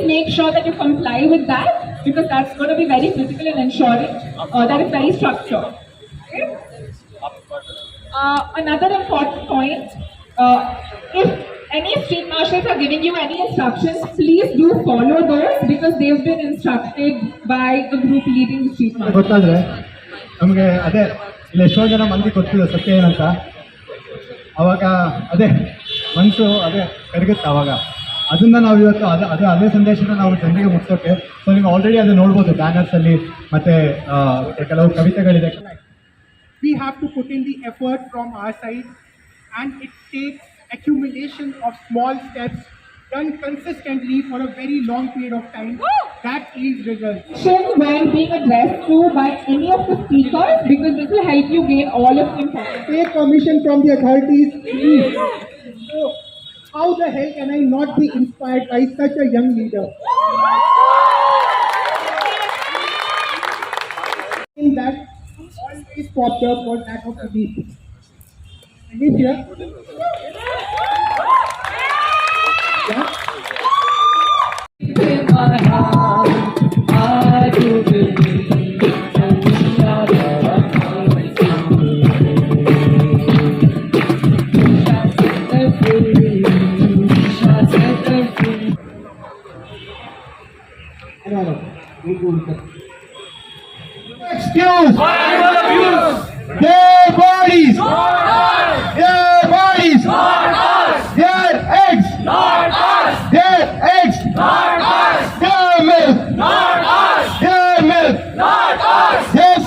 please make sure that you comply with that, because that's going to be very critical in ensuring that it's very structured. Okay? Another important point, if any street marshals are giving you any instructions, please do follow those, because they've been instructed by the group leading the street marshals. ನಮಗೆ ಅದೇ ಇಲ್ಲಿ ಎಷ್ಟೋ ಜನ ಮಂದಿ ಗೊತ್ತಿದೆ ಸತ್ಯ ಏನಂತ, ಅವಾಗ ಅದೇ ಮನಸ್ಸು ಅದೇ ಕರಗುತ್ತೆ. ಅವಾಗ ಅದನ್ನು ನಾವು ಇವತ್ತು ಅದೇ ಸಂದೇಶನ ನಾವು ಜನರಿಗೆ ಮುಟ್ಸೋಕ್ಕೆ. ಸೊ ನೀವು ಆಲ್ರೆಡಿ ಅದು ನೋಡ್ಬೋದು ಬ್ಯಾನರ್ಸಲ್ಲಿ, ಮತ್ತು ಕೆಲವು ಕವಿತೆಗಳಿದೆ. We have to put in the effort from our side, and it takes accumulation of small steps done consistently for a very long period of time that yields results. When being addressed to by any of the speakers, because this will help you gain all of the information. Take permission from the authorities, please. So, how the hell can I not be inspired by such a young leader? In that always popped up was that of Pradeep. And he's here. Yeah. Excuse! Their bodies! Their bodies! Their eggs! Their eggs! Their milk! Their milk! Yes,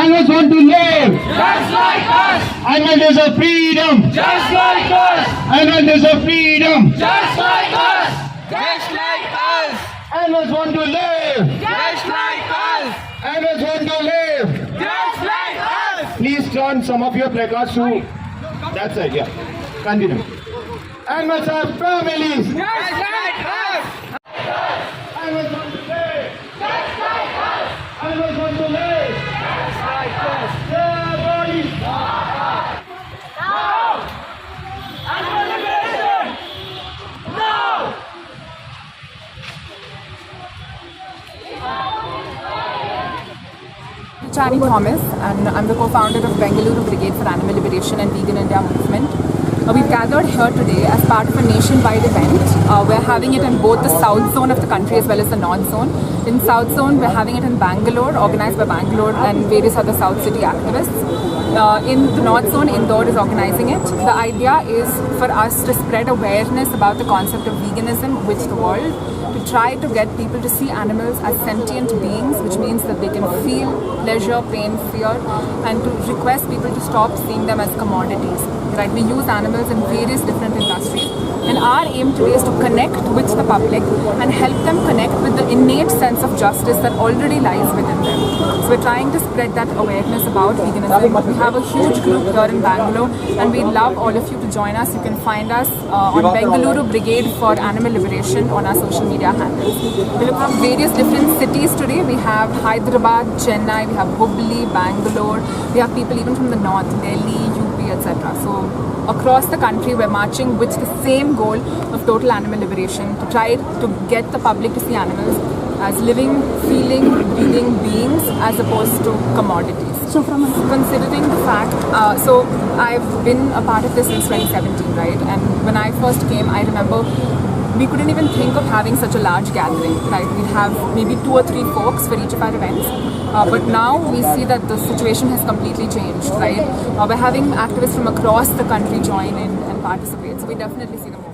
animals want to live! Just like us! Animal deserve freedom! Just like us! Animal deserve freedom! Just like us! Just like us! Animals want to live! Just like us! Animals want to live! Just like us! Please turn some of your placards to that side, yeah. Continue. Animals have families! Just like us! Animals want to live! Just like us! Animals want to live! Just like us! Their bodies! No! Animal liberation! No! Chani Thomas, and I'm the co-founder of Bengaluru Brigade for Animal Liberation and Vegan India Movement. We've gathered here today as part of a nationwide event. We're having it in both the south zone of the country as well as the north zone. In south zone, we're having it in Bangalore, organized by Bangalore and various other South City activists. In the north zone, Indore is organizing it. The idea is for us to spread awareness about the concept of veganism with the world, to try to get people to see animals as sentient beings, which means that they can feel pleasure, pain, fear, and to request people to stop seeing them as commodities. Right? We use animals in various different industries, and our aim today is to connect with the public and help them connect with the innate sense of justice that already lies within them. So we're trying to spread that awareness about veganism. We have a huge group here in Bangalore, and we'd love all of you to join us. You can find us on Bengaluru Brigade for Animal Liberation on our social media handles. We look from various different cities today. We have Hyderabad, Chennai, we have Hubli, Bangalore. We have people even from the north, Delhi, UP, etc. So across the country, we're marching with the same goal of total animal liberation, to try to get the public to see animals as living, feeling, breathing beings as opposed to commodities. So from considering the fact, so I've been a part of this since 2017, right? And when I first came, I remember we couldn't even think of having such a large gathering, right? We'd have maybe 2 or 3 folks for each of our events. But now we see that the situation has completely changed, right? We're having activists from across the country join in and participate. So we definitely see them more.